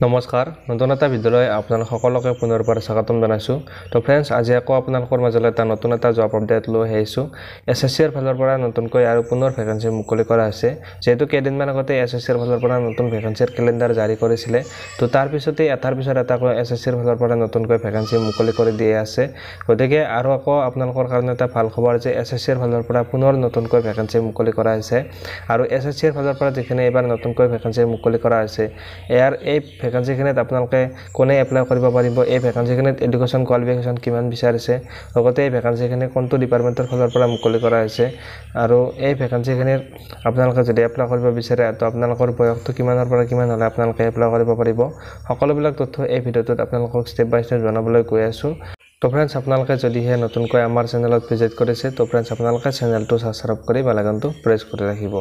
নমস্কাৰ নতুন এটা ভিডিঅ'লৈ আপোনালোক সকলোকে পুনৰবাৰ স্বাগতম জনাইছোঁ তো ফ্ৰেণ্ডছ আজি আকৌ আপোনালোকৰ মাজলৈ এটা নতুন এটা জব আপডেট লৈ আহিছোঁ এছএছচিৰ ফালৰ পৰা নতুনকৈ আৰু পুনৰ ভেকেন্সি মুকলি কৰা হৈছে যেহেতু কেইদিনমান আগতে এছএছচিৰ ফালৰ পৰা নতুন ভেকেন্সিৰ কেলেণ্ডাৰ জাৰি কৰিছিলে তো তাৰ পিছতে এটাৰ পিছত এটাকৈ এছএছচিৰ ফালৰ পৰা নতুনকৈ ভেকেন্সি মুকলি কৰি দিয়ে আছে গতিকে আৰু আকৌ আপোনালোকৰ কাৰণে এটা ভাল খবৰ যে এছএছচিৰ ফালৰ পৰা পুনৰ নতুনকৈ ভেকেন্সি মুকলি কৰা হৈছে আৰু এছএছচিৰ ফালৰ পৰা যিখিনি এবাৰ নতুনকৈ ভেকেন্সি মুকলি কৰা হৈছে ইয়াৰ এই ভেকেন্সিখিনিত আপোনালোকে কোনে এপ্লাই কৰিব পাৰিব এই ভেকেন্সিখিনিত এডুকেশ্যন কোৱালিফিকেশ্যন কিমান বিচাৰিছে লগতে এই ভেকেন্সিখিনি কোনটো ডিপাৰ্টমেণ্টৰ ফালৰ পৰা মুকলি কৰা হৈছে আৰু এই ভেকেন্সিখিনিৰ আপোনালোকে যদি এপ্লাই কৰিব বিচাৰে তো আপোনালোকৰ বয়সটো কিমানৰ পৰা কিমান হ'লে আপোনালোকে এপ্লাই কৰিব পাৰিব সকলোবিলাক তথ্য এই ভিডিঅ'টোত আপোনালোকক ষ্টেপ বাই ষ্টেপ জনাবলৈ গৈ আছোঁ তো ফ্ৰেণ্ডছ আপোনালোকে যদিহে নতুনকৈ আমাৰ চেনেলত ভিজিট কৰিছে তো ফ্ৰেণ্ডছ আপোনালোকে চেনেলটো ছাবস্ক্ৰাইব কৰি বেল আইকনটো প্ৰেছ কৰি ৰাখিব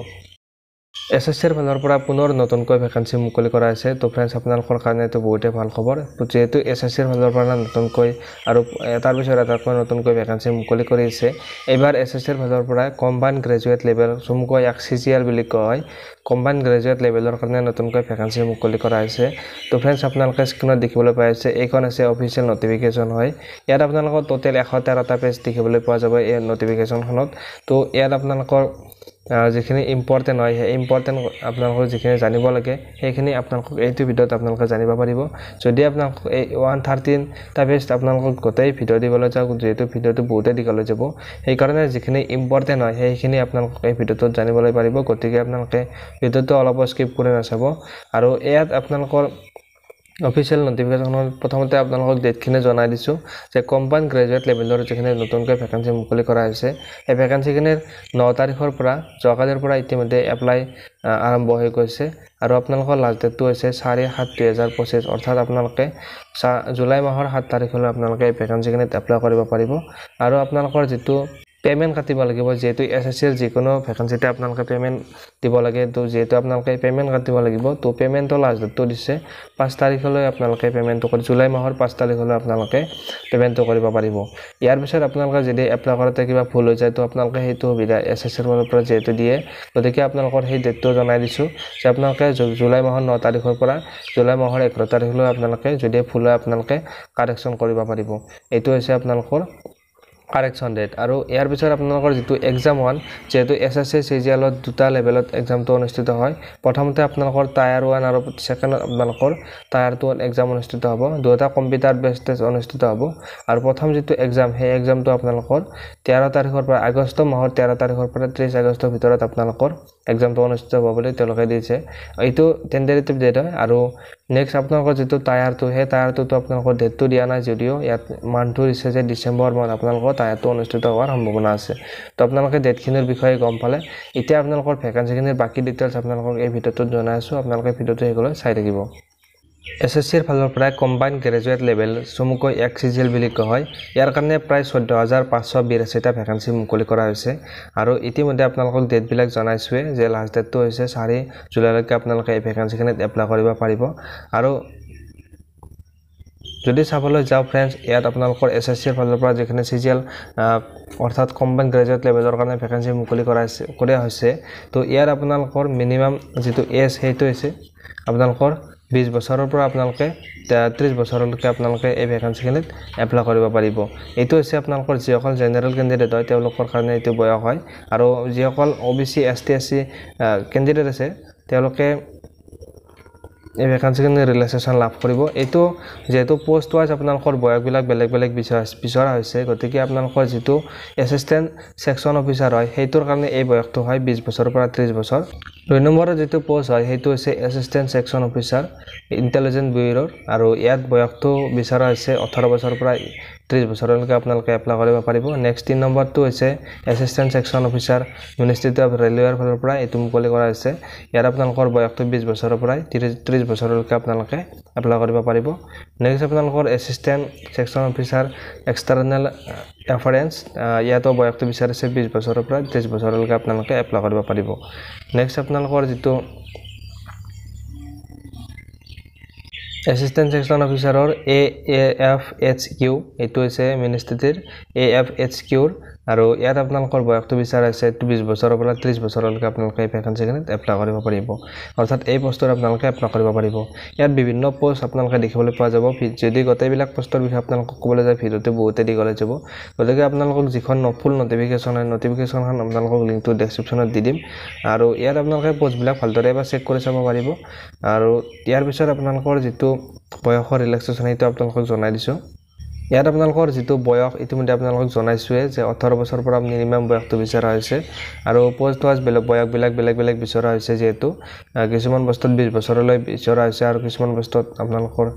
এছএছচিৰ ফালৰ পৰা পুনৰ নতুনকৈ ভেকেন্সি মুকলি কৰা হৈছে তো ফ্ৰেণ্ডছ আপোনালোকৰ কাৰণে এইটো বহুতেই ভাল খবৰ যেহেতু এছএছচিৰ ফালৰ পৰা নতুনকৈ আৰু তাৰ পিছত এটাকৈ নতুনকৈ ভেকেন্সি মুকলি কৰিছে এইবাৰ এছএছচিৰ ফালৰ পৰা কম্বাইন গ্ৰেজুৱেট লেভেল চমুকৈ CGL বুলি কোৱা হয় কম্বাইন গ্ৰেজুৱেট লেভেলৰ কাৰণে নতুনকৈ ভেকেন্সি মুকলি কৰা হৈছে তো ফ্ৰেণ্ডছ আপোনালোকে স্ক্ৰীনত দেখিবলৈ পাই আছে এইখন আছে অফিচিয়েল নটিফিকেশ্যন হয় ইয়াত আপোনালোকৰ টোটেল 113টা পেজ দেখিবলৈ পোৱা যাব এই নটিফিকেশ্যনখনত তো ইয়াত আপোনালোকৰ যিখিনি ইম্পৰ্টেণ্ট হয় সেই ইম্পৰ্টেণ্ট আপোনালোকৰ যিখিনি জানিব লাগে সেইখিনি আপোনালোকক এইটো ভিডিঅ'ত আপোনালোকে জানিব পাৰিব যদি আপোনালোক এই 113টা পেজ আপোনালোকক গোটেই ভিডিঅ' দিবলৈ যাওক যেহেতু ভিডিঅ'টো বহুতেই দীঘলৈ যাব সেইকাৰণে যিখিনি ইম্পৰ্টেণ্ট হয় সেইখিনি আপোনালোক এই ভিডিঅ'টোত জানিবলৈ পাৰিব গতিকে আপোনালোকে ভিডিঅ'টো অলপ স্কিপ কৰি নাচাব আৰু ইয়াত আপোনালোকৰ অফিচিয়েল নটিফিকেশ্যনত প্ৰথমতে আপোনালোকক ডেটখিনি জনাই দিছোঁ যে কম্বাইন গ্ৰেজুৱেট লেভেলৰ যিখিনি নতুনকৈ ভেকেন্সি মুকলি কৰা হৈছে এই ভেকেন্সিখিনিৰ 9 তাৰিখৰ পৰা যোৱাকালিৰ পৰা ইতিমধ্যে এপ্লাই আৰম্ভ হৈ গৈছে আৰু আপোনালোকৰ লাষ্ট ডেটটো হৈছে 4/7/2025 অৰ্থাৎ আপোনালোকে জুলাই মাহৰ 7 তাৰিখলৈ আপোনালোকে এই ভেকেন্সিখিনিত এপ্লাই কৰিব পাৰিব আৰু আপোনালোকৰ যিটো পেমেণ্ট কাটিব লাগিব যেহেতু এছএছচিৰ যিকোনো ভেকেন্সিতে আপোনালোকে পেমেণ্ট দিব লাগে তো যেহেতু আপোনালোকে পেমেণ্ট কাটিব লাগিব তো পেমেণ্টৰ লাষ্ট ডেটটো দিছে 5 তাৰিখলৈ আপোনালোকে পেমেণ্টটো কৰি জুলাই মাহৰ 5 তাৰিখলৈ আপোনালোকে পেমেণ্টটো কৰিব পাৰিব ইয়াৰ পিছত আপোনালোকে যদি এপ্লাই কৰোঁতে কিবা ভুল হৈ যায় তো আপোনালোকে সেইটো সুবিধা এছএছচিৰ ফালৰ পৰা যেহেতু দিয়ে গতিকে আপোনালোকৰ সেই ডেটটো জনাই দিছোঁ যে আপোনালোকে জুলাই মাহৰ 9 তাৰিখৰ পৰা জুলাই মাহৰ 11 তাৰিখলৈ আপোনালোকে যদি ভুল হয় আপোনালোকে কাৰেকশ্যন কৰিব পাৰিব এইটো হৈছে আপোনালোকৰ কাৰেকশ্যন ডেট আৰু ইয়াৰ পিছত আপোনালোকৰ যিটো এক্সাম 1 যেহেতু এছএছচি CGLত দুটা লেভেলত এক্সামটো অনুষ্ঠিত হয় প্ৰথমতে আপোনালোকৰ টায়াৰ 1 আৰু সেকেন্ডত আপোনালোকৰ টায়াৰ 2 এক্সাম অনুষ্ঠিত হ'ব দুটা কম্পিউটাৰ বেছড টেষ্ট অনুষ্ঠিত হ'ব আৰু প্ৰথম যিটো এক্সাম সেই এক্সামটো আপোনালোকৰ 13 তাৰিখৰ পৰা আগষ্ট মাহৰ 13 তাৰিখৰ পৰা 30 আগষ্টৰ ভিতৰত আপোনালোকৰ এক্সামটো অনুষ্ঠিত হ'ব বুলি তেওঁলোকে দিছে এইটো টেন্টেটিভ ডেট হয় আৰু নেক্সট আপোনালোকৰ যিটো টায়াৰটো সেই টায়াৰটো আপোনালোকৰ ডেটটো দিয়া নাই যদিও ইয়াত মান্থটো দিছে যে ডিচেম্বৰ মাহত আপোনালোকৰ টায়াৰটো অনুষ্ঠিত হোৱাৰ সম্ভাৱনা আছে তো আপোনালোকে ডেটখিনিৰ বিষয়ে গম পালে এতিয়া আপোনালোকৰ ভেকেন্সিখিনিৰ বাকি ডিটেইলছ আপোনালোকক এই ভিডিঅ'টোত জনাই আছোঁ আপোনালোকে ভিডিঅ'টো হেগলৈ চাই থাকিব এছএছচিৰ ফালৰ পৰা কম্বাইন গ্ৰেজুৱেট লেভেল চমুকৈ CGL বুলি কোৱা হয় ইয়াৰ কাৰণে প্ৰায় 14,582টা ভেকেন্সি মুকলি কৰা হৈছে আৰু ইতিমধ্যে আপোনালোকক ডেটবিলাক জনাইছোৱে যে লাষ্ট ডেটটো হৈছে 4 জুলাইলৈকে আপোনালোকে এই ভেকেন্সিখিনিত এপ্লাই কৰিব পাৰিব আৰু যদি চাবলৈ যাওঁ ফ্ৰেণ্ডছ ইয়াত আপোনালোকৰ এছএছচিৰ ফালৰ পৰা যিখিনি CGL অৰ্থাৎ কম্বাইন গ্ৰেজুৱেট লেভেলৰ কাৰণে ভেকেন্সি মুকলি কৰা হৈছে তো ইয়াৰ আপোনালোকৰ মিনিমাম যিটো এজ সেইটো হৈছে আপোনালোকৰ 20 বছৰৰ পৰা আপোনালোকে 30 বছৰলৈকে আপোনালোকে এই ভেকেন্সিখিনিত এপ্লাই কৰিব পাৰিব এইটো হৈছে আপোনালোকৰ যিসকল জেনেৰেল কেণ্ডিডেট হয় তেওঁলোকৰ কাৰণে এইটো বয়স হয় আৰু যিসকল OBC ST SC কেণ্ডিডেট আছে তেওঁলোকে এই ভেকেন্সিখিনি ৰিলেক্সেশ্যন লাভ কৰিব এইটো যেহেতু পোষ্ট ৱাইজ আপোনালোকৰ বয়সবিলাক বেলেগ বেলেগ বিচৰা হৈছে গতিকে আপোনালোকৰ যিটো এছিষ্টেণ্ট ছেকশ্যন অফিচাৰ হয় সেইটোৰ কাৰণে এই বয়সটো হয় 20 বছৰৰ পৰা 30 বছৰ 2 নম্বৰৰ যিটো পোষ্ট হয় সেইটো হৈছে এছিষ্টেণ্ট ছেকশ্যন অফিচাৰ ইণ্টেলিজেন্স ব্যুৰোৰ আৰু ইয়াত বয়সটো বিচৰা হৈছে 18 বছৰৰ পৰা 30 বছৰলৈকে আপোনালোকে এপ্লাই কৰিব পাৰিব নেক্সট 3 নম্বৰটো হৈছে assistant section officer ministry of ৰেলৱেৰ ফালৰ পৰা এইটো মুকলি কৰা হৈছে ইয়াত আপোনালোকৰ বয়সটো 20 বছৰৰ পৰা 30 বছৰলৈকে আপোনালোকে এপ্লাই কৰিব পাৰিব নেক্সট আপোনালোকৰ এছিষ্টেণ্ট ছেকশ্যন অফিচাৰ এক্সটাৰ্নেল এফাৰেন্স ইয়াতো বয়সটো বিচাৰিছে 20 বছৰৰ পৰা 30 বছৰলৈকে আপোনালোকে এপ্লাই কৰিব পাৰিব নেক্সট আপোনালোকৰ যিটো এছিষ্টেণ্ট ছেকশ্যন অফিচাৰৰ AFHQ এইটো হৈছে মিনিষ্ট্ৰিটিৰ AFHQৰ আৰু ইয়াত আপোনালোকৰ বয়সটো বিচাৰা হৈছে 20 বছৰৰ পৰা 30 বছৰলৈকে আপোনালোকে এই ভেকেঞ্চিখিনিত এপ্লাই কৰিব পাৰিব অৰ্থাৎ এই পোষ্টত আপোনালোকে এপ্লাই কৰিব পাৰিব ইয়াত বিভিন্ন পোষ্ট আপোনালোকে দেখিবলৈ পোৱা যাব যদি গোটেইবিলাক পোষ্টৰ বিষয়ে আপোনালোকক ক'বলৈ যায় ভিডিঅ'টো বহুতে দীঘলে যাব গতিকে আপোনালোকক যিখন ফুল নটিফিকেশ্যনখন আপোনালোকক লিংকটো ডেছক্ৰিপশ্যনত দি দিম আৰু ইয়াত আপোনালোকে পোষ্টবিলাক ভালদৰে এবাৰ চেক কৰি চাব পাৰিব আৰু ইয়াৰ পিছত আপোনালোকৰ যিটো বয়সৰ ৰিলেক্সেশ্যন সেইটো আপোনালোকক জনাই দিছোঁ ইয়াত আপোনালোকৰ যিটো বয়স ইতিমধ্যে আপোনালোকক জনাইছোৱে যে 18 বছৰৰ পৰা মিনিমাম বয়সটো বিচৰা হৈছে আৰু পোষ্ট ওয়াইজ বয়সবিলাক বেলেগ বিচৰা হৈছে যেহেতু কিছুমান বস্তুত 20 বছৰলৈ বিচৰা হৈছে আৰু কিছুমান বস্তুত আপোনালোকৰ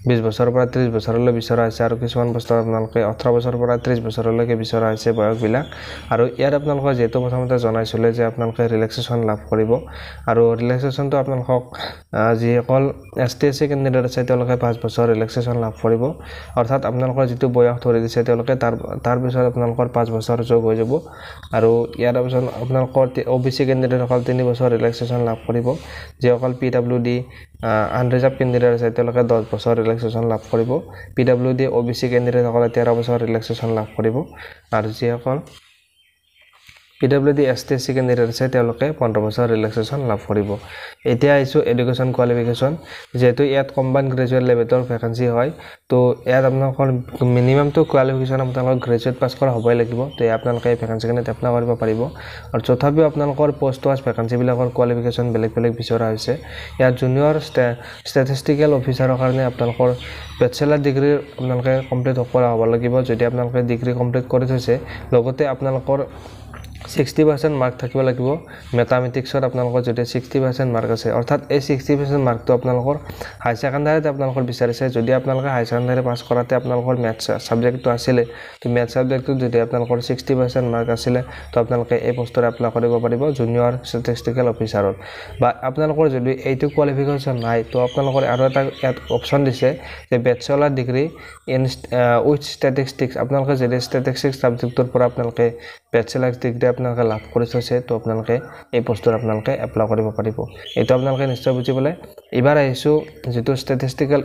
20 বছৰৰ পৰা 30 বছৰলৈ বিচৰা হৈছে আৰু কিছুমান বস্তুত আপোনালোকে 18 বছৰৰ পৰা 30 বছৰলৈকে বিচৰা হৈছে বয়সবিলাক আৰু ইয়াত আপোনালোকৰ যেহেতু প্ৰথমতে জনাইছিলে যে আপোনালোকে ৰিলেক্সেশ্যন লাভ কৰিব আৰু ৰিলেক্সেশ্যনটো আপোনালোকক যিসকল ST/SC কেণ্ডিডেট আছে তেওঁলোকে 5 বছৰ ৰিলেক্সেশ্যন লাভ কৰিব অৰ্থাৎ আপোনালোকৰ যিটো বয়স ধৰি দিছে তেওঁলোকে তাৰ পিছত আপোনালোকৰ 5 বছৰ যোগ হৈ যাব আৰু ইয়াৰ পিছত আপোনালোকৰ OBC কেণ্ডিডেটসকল 3 বছৰ ৰিলেক্সেশ্যন লাভ কৰিব যিসকল PWD আনৰিজাৰ্ভ কেণ্ডিডেট আছে তেওঁলোকে 10 বছৰ ৰিলেক্সেশ্যন লাভ কৰিব PWD OBC কেণ্ডিডেটসকলে 13 বছৰ ৰিলেক্সেশ্যন লাভ কৰিব আৰু যিসকল PWD ST/SC কেণ্ডিডেট আছে তেওঁলোকে 15 বছৰ ৰিলেক্সেশ্যন লাভ কৰিব এতিয়া আহিছোঁ এডুকেশ্যন কোৱালিফিকেশ্যন যেহেতু ইয়াত কম্বাইণ্ড গ্ৰেজুৱেট লেভেলৰ ভেকেঞ্চি হয় তো ইয়াত আপোনালোকৰ মিনিমামটো কোৱালিফিকেশ্যন আপোনালোকৰ গ্ৰেজুৱেট পাছ কৰা হ'বই লাগিব তো আপোনালোকে এই ভেকেঞ্চিখিনিত এপ্লাই কৰিব পাৰিব আৰু তথাপিও আপোনালোকৰ পোষ্ট ওয়াইজ ভেকেঞ্চিবিলাকৰ কোৱালিফিকেশ্যন বেলেগ বিচৰা হৈছে ইয়াত জুনিয়ৰ ষ্টেটিষ্টিকেল অফিচাৰৰ কাৰণে আপোনালোকৰ বেচেলাৰ ডিগ্ৰী আপোনালোকে কমপ্লিট কৰা হ'ব লাগিব যদি আপোনালোকে ডিগ্ৰী কমপ্লিট কৰি থৈছে লগতে আপোনালোকৰ 60% মাৰ্ক থাকিব লাগিব মেথামেটিক্সত আপোনালোকৰ যদি 60% মাৰ্ক আছে অৰ্থাৎ এই 60% মাৰ্কটো আপোনালোকৰ হাই সেকেন্ডাৰীত আপোনালোকৰ বিচাৰিছে যদি আপোনালোকে হাই সেকেন্ডাৰী পাছ কৰাতে আপোনালোকৰ মেথছ সাবজেক্টটো আছিল তো মেথছ সাবজেক্টটো যদি আপোনালোকৰ 60% মাৰ্ক আছিল তো আপোনালোকে এই পোষ্টত এপ্লাই কৰিব পাৰিব জুনিয়ৰ ষ্টেটিষ্টিকেল অফিচাৰত বা আপোনালোকৰ যদি এইটো কোৱালিফিকেশ্যন নাই তো আপোনালোকৰ আৰু এটা অপচন দিছে যে bachelor degree in with statistics আপোনালোকে যদি ষ্টেটিষ্টিক্স সাবজেক্টৰ পৰা আপোনালোকে বেচেলাৰ ডিগ্ৰী আপোনালোকে লাভ কৰি থৈছে তো আপোনালোকে এই পোষ্টত আপোনালোকে এপ্লাই কৰিব পাৰিব এইটো আপোনালোকে নিশ্চয় বুজিবলৈ এবাৰ আহিছোঁ যিটো ষ্টেটিষ্টিকেল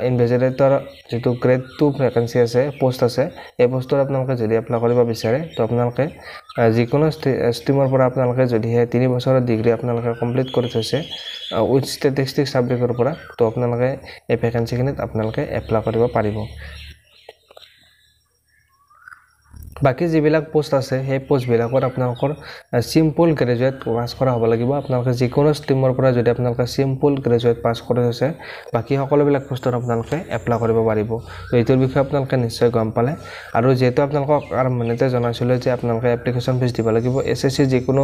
ইনভেজিলেটৰ যিটো গ্ৰেড 2 ভেকেঞ্চি আছে পোষ্ট আছে এই পোষ্টত আপোনালোকে যদি এপ্লাই কৰিব বিচাৰে তো আপোনালোকে যিকোনো ষ্ট্ৰীমৰ পৰা আপোনালোকে যদিহে 3 বছৰৰ ডিগ্ৰী আপোনালোকে কমপ্লিট কৰি থৈছে উইথ ষ্টেটিষ্টিক্স সাবজেক্টৰ পৰা তো আপোনালোকে এই ভেকেঞ্চিখিনিত আপোনালোকে এপ্লাই কৰিব পাৰিব বাকি যিবিলাক পোষ্ট আছে সেই পোষ্টবিলাকত আপোনালোকৰ সিম্পল গ্ৰেজুৱেট পাছ কৰা হ'ব লাগিব আপোনালোকে যিকোনো ষ্ট্ৰীমৰ পৰা যদি আপোনালোকে সিম্পল গ্ৰেজুৱেট পাছ কৰি আছে বাকি সকলোবিলাক পোষ্টত আপোনালোকে এপ্লাই কৰিব পাৰিব তো এইটোৰ বিষয়ে আপোনালোকে নিশ্চয় গম পালে আৰু যেহেতু আপোনালোকক আৰম্ভণিতে জনাইছিলোঁ যে আপোনালোকে এপ্লিকেশ্যন ফিজ দিব লাগিব SSC যিকোনো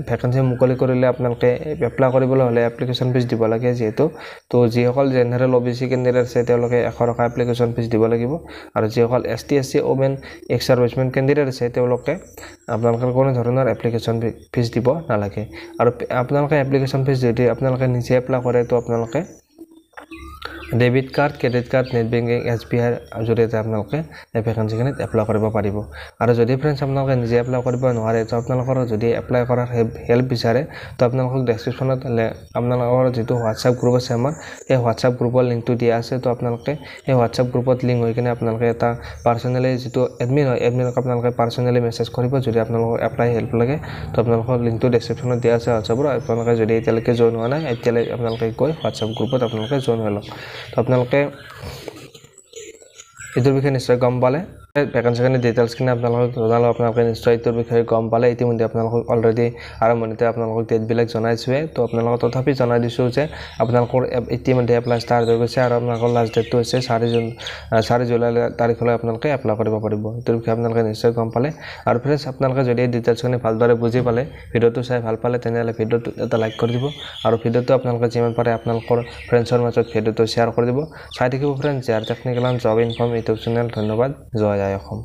ভেকেঞ্চি মুকলি কৰিলে আপোনালোকে এপ্লাই কৰিবলৈ হ'লে এপ্লিকেশ্যন ফিজ দিব লাগে যেহেতু তো যিসকল জেনেৰেল OBC কেণ্ডিডেট আছে তেওঁলোকে 100 টকা এপ্লিকেশ্যন ফিজ দিব লাগিব আৰু যিসকল ST/SC ওমেন এক্স সাৰ্ভিসমেন কেণ্ডিডেট আছে তেওঁলোকে আপোনালোকৰ কোনো ধৰণৰ এপ্লিকেশ্যন ফিজ দিব নালাগে আৰু আপোনালোকে এপ্লিকেশ্যন ফিজ যদি আপোনালোকে নিজে এপ্লাই কৰে তো আপোনালোকে debit card credit card net banking SBI জৰিয়তে আপোনালোকে এই ভেকেঞ্চিখিনিত এপ্লাই কৰিব পাৰিব আৰু যদি ফ্ৰেণ্ডছ আপোনালোকে নিজে এপ্লাই কৰিব নোৱাৰে তো আপোনালোকৰ যদি এপ্লাই কৰাৰ হেল্প বিচাৰে তো আপোনালোকক ডেছক্ৰিপশ্যনত আপোনালোকৰ যিটো হোৱাটছআপ গ্ৰুপ আছে আমাৰ এই হোৱাটছআপ গ্ৰুপৰ লিংকটো দিয়া আছে তো আপোনালোকে এই হোৱাটছআপ গ্ৰুপত লিংক হৈ কিনে আপোনালোকে এটা পাৰ্চনেলি যিটো এডমিন হয় এডমিনক আপোনালোকে পাৰ্চনেলি মেছেজ কৰিব যদি আপোনালোকক এপ্লাই হেল্প লাগে তো আপোনালোকৰ লিংকটো ডেছক্ৰিপশ্যনত দিয়া আছে হোৱাটছআপৰ আপোনালোকে যদি এতিয়ালৈকে জইন হোৱা নাই এতিয়ালৈকে আপোনালোকে গৈ হোৱাটছআপ গ্ৰুপত আপোনালোকে জইন হৈ লওক তো আপোনালোকে এইটোৰ বিষয়ে নিশ্চয় গম পালে ভেকেঞ্চিখিনি ডিটেইলছখিনি আপোনালোকক জনালোঁ আপোনালোকে নিশ্চয় এইটোৰ বিষয়ে গম পালে ইতিমধ্যে আপোনালোকক অলৰেডি আৰম্ভণিতে আপোনালোকক ডেটবিলাক জনাইছোৱে তো আপোনালোকক তথাপি জনাই দিছোঁ যে আপোনালোকৰ ইতিমধ্যে এপ্লাই ষ্টাৰ্ট হৈ গৈছে আৰু আপোনালোকৰ লাষ্ট ডেটটো হৈছে 4 জুলাই তাৰিখলৈ আপোনালোকে এপ্লাই কৰিব পাৰিব এইটোৰ বিষয়ে আপোনালোকে নিশ্চয় গম পালে আৰু ফ্ৰেণ্ডছ আপোনালোকে যদি এই ডিটেইলছখিনি ভালদৰে বুজি পালে ভিডিঅ'টো চাই ভাল পালে তেনেহ'লে ভিডিঅ'টো এটা লাইক কৰি দিব আৰু ভিডিঅ'টো আপোনালোকে যিমান পাৰে আপোনালোকৰ ফ্ৰেণ্ডছৰ মাজত ভিডিঅ'টো শ্বেয়াৰ কৰি দিব চাই থাকিব friends year technical and job inform YouTube channel ধন্যবাদ জয় আই অসম।